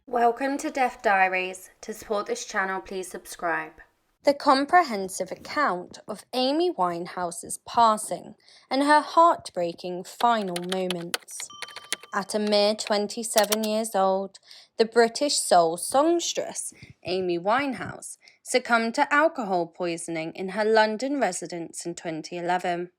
Welcome to Death Diaries. To support this channel, please subscribe. The comprehensive account of Amy Winehouse's passing and her heartbreaking final moments. At a mere 27 years old, the British soul songstress Amy Winehouse succumbed to alcohol poisoning in her London residence in 2011.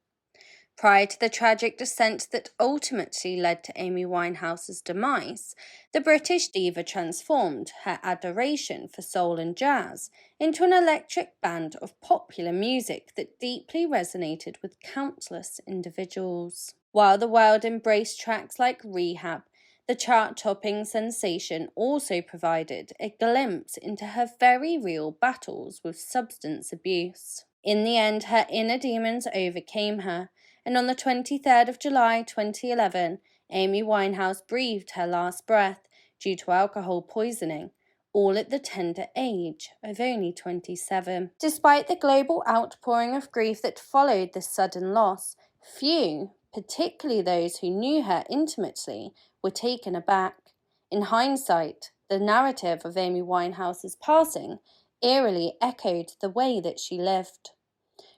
Prior to the tragic descent that ultimately led to Amy Winehouse's demise, the British diva transformed her adoration for soul and jazz into an eclectic band of popular music that deeply resonated with countless individuals. While the world embraced tracks like Rehab, the chart-topping sensation also provided a glimpse into her very real battles with substance abuse. In the end, her inner demons overcame her, and on the 23rd of July 2011, Amy Winehouse breathed her last breath due to alcohol poisoning, all at the tender age of only 27. Despite the global outpouring of grief that followed this sudden loss, few, particularly those who knew her intimately, were taken aback. In hindsight, the narrative of Amy Winehouse's passing eerily echoed the way that she lived.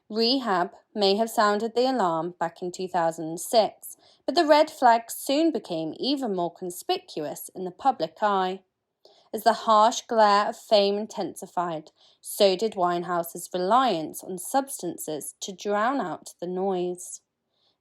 Rehab may have sounded the alarm back in 2006, but the red flags soon became even more conspicuous in the public eye. As the harsh glare of fame intensified, so did Winehouse's reliance on substances to drown out the noise.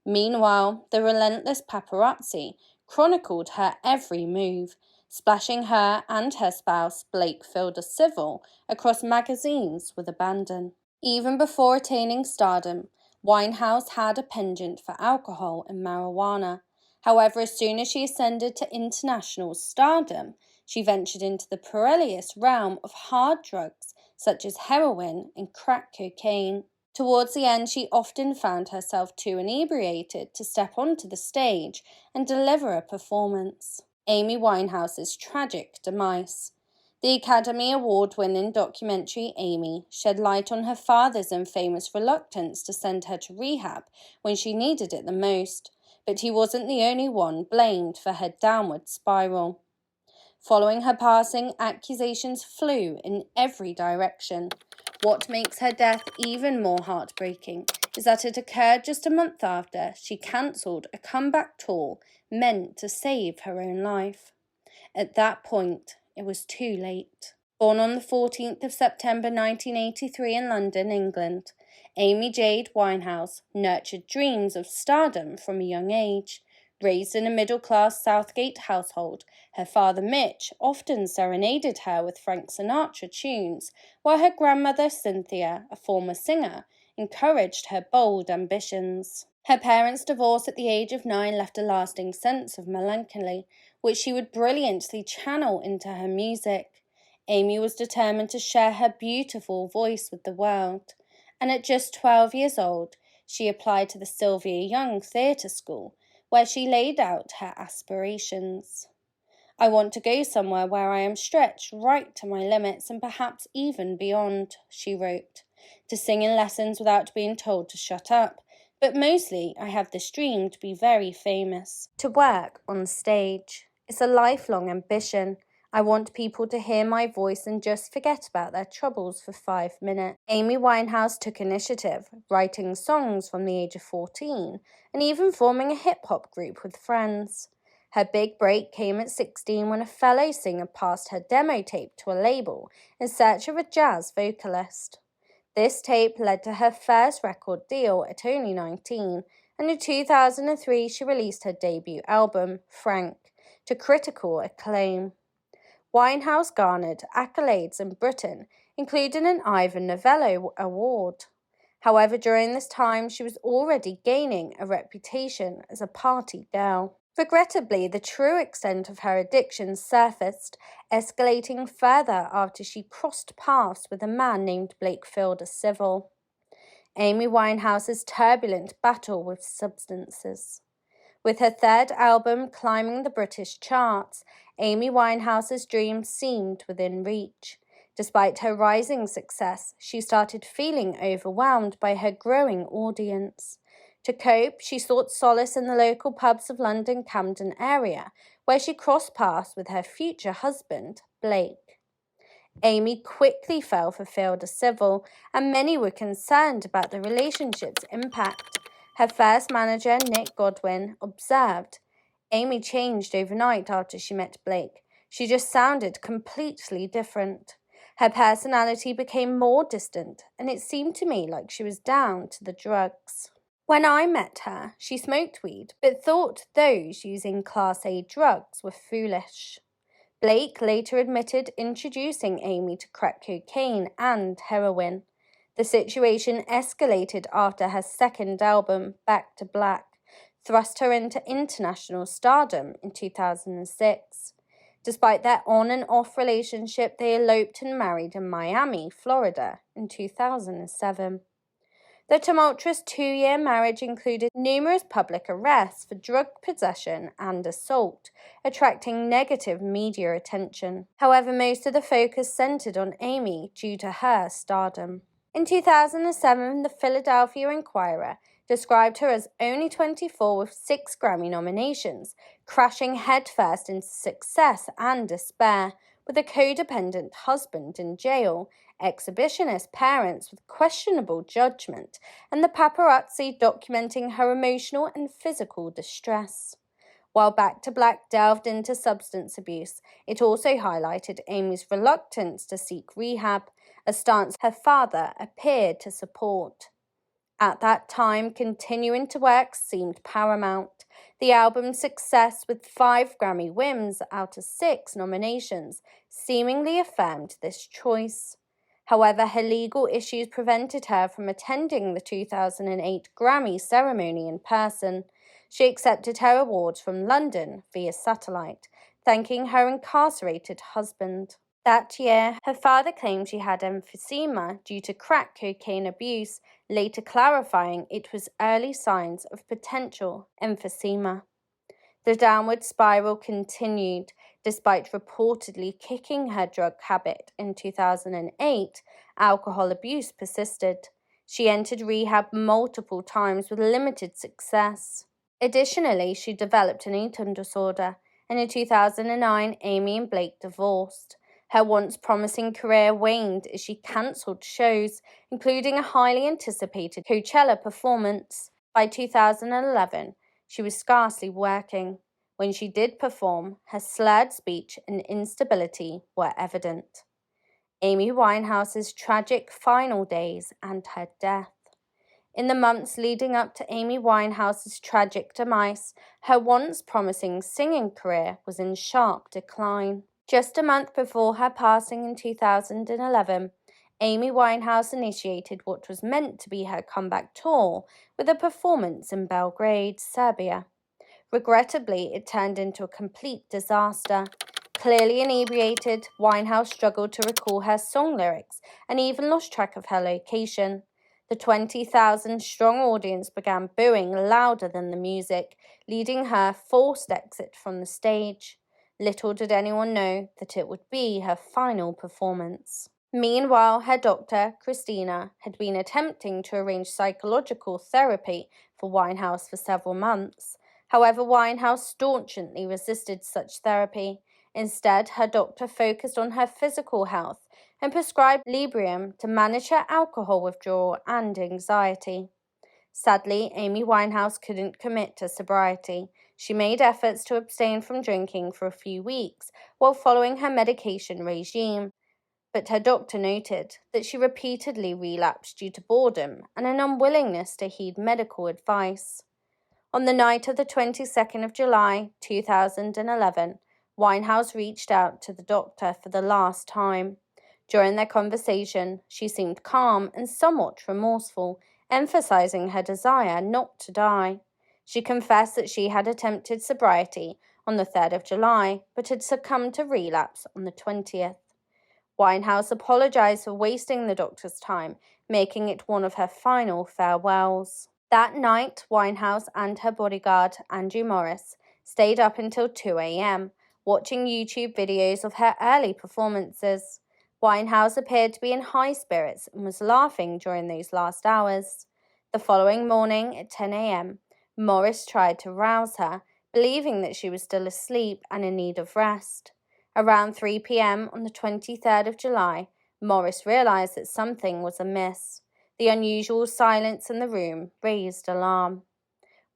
Meanwhile, the relentless paparazzi chronicled her every move, splashing her and her spouse, Blake Civil, across magazines with abandon. Even before attaining stardom, Winehouse had a penchant for alcohol and marijuana. However, as soon as she ascended to international stardom, she ventured into the perilous realm of hard drugs such as heroin and crack cocaine. Towards the end, she often found herself too inebriated to step onto the stage and deliver a performance. Amy Winehouse's tragic demise. The Academy Award-winning documentary Amy shed light on her father's infamous reluctance to send her to rehab when she needed it the most, but he wasn't the only one blamed for her downward spiral. Following her passing, accusations flew in every direction. What makes her death even more heartbreaking is that it occurred just a month after she cancelled a comeback tour meant to save her own life. At that point, it was too late. Born on the 14th of September 1983 in London, England, Amy Jade Winehouse nurtured dreams of stardom from a young age. Raised in a middle-class Southgate household, her father Mitch often serenaded her with Frank Sinatra tunes, while her grandmother Cynthia, a former singer, encouraged her bold ambitions. Her parents' divorce at the age of 9 left a lasting sense of melancholy, which she would brilliantly channel into her music. Amy was determined to share her beautiful voice with the world, and at just 12 years old, she applied to the Sylvia Young Theatre School, where she laid out her aspirations. "I want to go somewhere where I am stretched right to my limits and perhaps even beyond," she wrote, "to sing in lessons without being told to shut up. But mostly I have this dream to be very famous, to work on stage. It's a lifelong ambition. I want people to hear my voice and just forget about their troubles for 5 minutes." Amy Winehouse took initiative, writing songs from the age of 14 and even forming a hip-hop group with friends. Her big break came at 16 when a fellow singer passed her demo tape to a label in search of a jazz vocalist. This tape led to her first record deal at only 19, and in 2003 she released her debut album, Frank, to critical acclaim. Winehouse garnered accolades in Britain, including an Ivor Novello Award. However, during this time, she was already gaining a reputation as a party girl. Regrettably, the true extent of her addiction surfaced, escalating further after she crossed paths with a man named Blake Civil. Amy Winehouse's turbulent battle with substances. With her third album climbing the British charts, Amy Winehouse's dreams seemed within reach. Despite her rising success, she started feeling overwhelmed by her growing audience. To cope, she sought solace in the local pubs of London Camden area, where she crossed paths with her future husband, Blake. Amy quickly fell for Fielder Civil, and many were concerned about the relationship's impact. Her first manager, Nick Godwin, observed, "Amy changed overnight after she met Blake. She just sounded completely different. Her personality became more distant, and it seemed to me like she was down to the drugs. When I met her, she smoked weed, but thought those using Class A drugs were foolish." Blake later admitted introducing Amy to crack cocaine and heroin. The situation escalated after her second album, Back to Black, thrust her into international stardom in 2006. Despite their on and off relationship, they eloped and married in Miami, Florida in 2007. The tumultuous 2-year marriage included numerous public arrests for drug possession and assault, attracting negative media attention. However, most of the focus centered on Amy due to her stardom. In 2007, the Philadelphia Inquirer described her as only 24 with 6 Grammy nominations, crashing headfirst into success and despair, with a codependent husband in jail, exhibitionist parents with questionable judgment, and the paparazzi documenting her emotional and physical distress. While Back to Black delved into substance abuse, it also highlighted Amy's reluctance to seek rehab, a stance her father appeared to support. At that time, continuing to work seemed paramount. The album's success with 5 Grammy wins out of 6 nominations seemingly affirmed this choice. However, her legal issues prevented her from attending the 2008 Grammy ceremony in person. She accepted her awards from London via satellite, thanking her incarcerated husband. That year, her father claimed she had emphysema due to crack cocaine abuse, later clarifying it was early signs of potential emphysema. The downward spiral continued. Despite reportedly kicking her drug habit in 2008, alcohol abuse persisted. She entered rehab multiple times with limited success. Additionally, she developed an eating disorder, and in 2009, Amy and Blake divorced. Her once promising career waned as she cancelled shows, including a highly anticipated Coachella performance. By 2011, she was scarcely working. When she did perform, her slurred speech and instability were evident. Amy Winehouse's tragic final days and her death. In the months leading up to Amy Winehouse's tragic demise, her once promising singing career was in sharp decline. Just a month before her passing in 2011, Amy Winehouse initiated what was meant to be her comeback tour with a performance in Belgrade, Serbia. Regrettably, it turned into a complete disaster. Clearly inebriated, Winehouse struggled to recall her song lyrics and even lost track of her location. The 20,000-strong audience began booing louder than the music, leading her forced exit from the stage. Little did anyone know that it would be her final performance. Meanwhile, her doctor, Christina, had been attempting to arrange psychological therapy for Winehouse for several months. However, Winehouse staunchly resisted such therapy. Instead, her doctor focused on her physical health and prescribed Librium to manage her alcohol withdrawal and anxiety. Sadly, Amy Winehouse couldn't commit to sobriety. She made efforts to abstain from drinking for a few weeks while following her medication regime, but her doctor noted that she repeatedly relapsed due to boredom and an unwillingness to heed medical advice. On the night of the 22nd of July, 2011, Winehouse reached out to the doctor for the last time. During their conversation, she seemed calm and somewhat remorseful, emphasizing her desire not to die. She confessed that she had attempted sobriety on the 3rd of July, but had succumbed to relapse on the 20th. Winehouse apologized for wasting the doctor's time, making it one of her final farewells. That night, Winehouse and her bodyguard, Andrew Morris, stayed up until 2 a.m., watching YouTube videos of her early performances. Winehouse appeared to be in high spirits and was laughing during those last hours. The following morning at 10 a.m., Morris tried to rouse her, believing that she was still asleep and in need of rest. Around 3 p.m. on the 23rd of July, Morris realized that something was amiss. The unusual silence in the room raised alarm.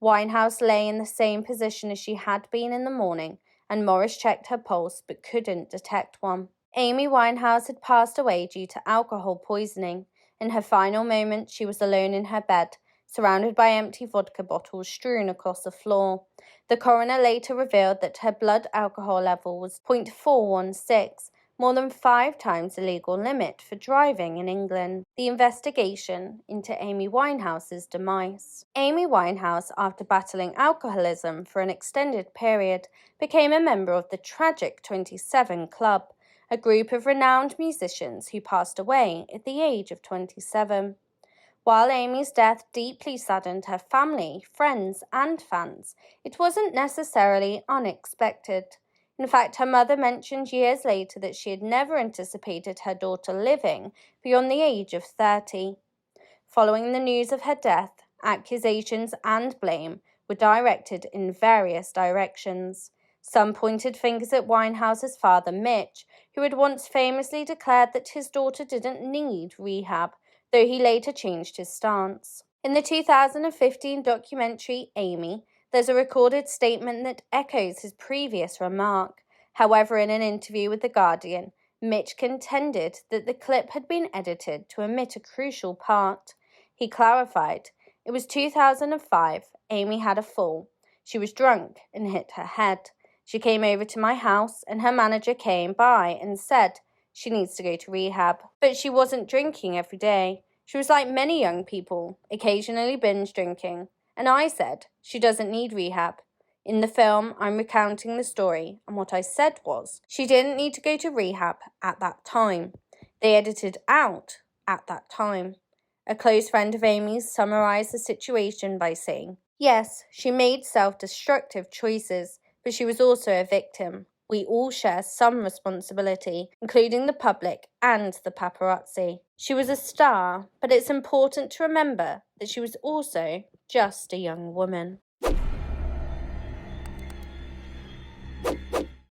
Winehouse lay in the same position as she had been in the morning, and Morris checked her pulse but couldn't detect one. Amy Winehouse had passed away due to alcohol poisoning. In her final moments, she was alone in her bed, surrounded by empty vodka bottles strewn across the floor. The coroner later revealed that her blood alcohol level was 0.416, more than 5 times the legal limit for driving in England. The investigation into Amy Winehouse's demise. Amy Winehouse, after battling alcoholism for an extended period, became a member of the Tragic 27 Club, a group of renowned musicians who passed away at the age of 27. While Amy's death deeply saddened her family, friends, and fans, it wasn't necessarily unexpected. In fact, her mother mentioned years later that she had never anticipated her daughter living beyond the age of 30. Following the news of her death, accusations and blame were directed in various directions. Some pointed fingers at Winehouse's father, Mitch, who had once famously declared that his daughter didn't need rehab, though he later changed his stance. In the 2015 documentary Amy, there's a recorded statement that echoes his previous remark. However, in an interview with The Guardian, Mitch contended that the clip had been edited to omit a crucial part. He clarified, "It was 2005. Amy had a fall. She was drunk and hit her head. She came over to my house and her manager came by and said she needs to go to rehab. But she wasn't drinking every day. She was like many young people, occasionally binge drinking. And I said she doesn't need rehab. In the film, I'm recounting the story, and what I said was she didn't need to go to rehab at that time. They edited out at that time." A close friend of Amy's summarized the situation by saying, "Yes, she made self-destructive choices, but she was also a victim. We all share some responsibility, including the public and the paparazzi. She was a star, but it's important to remember that she was also just a young woman."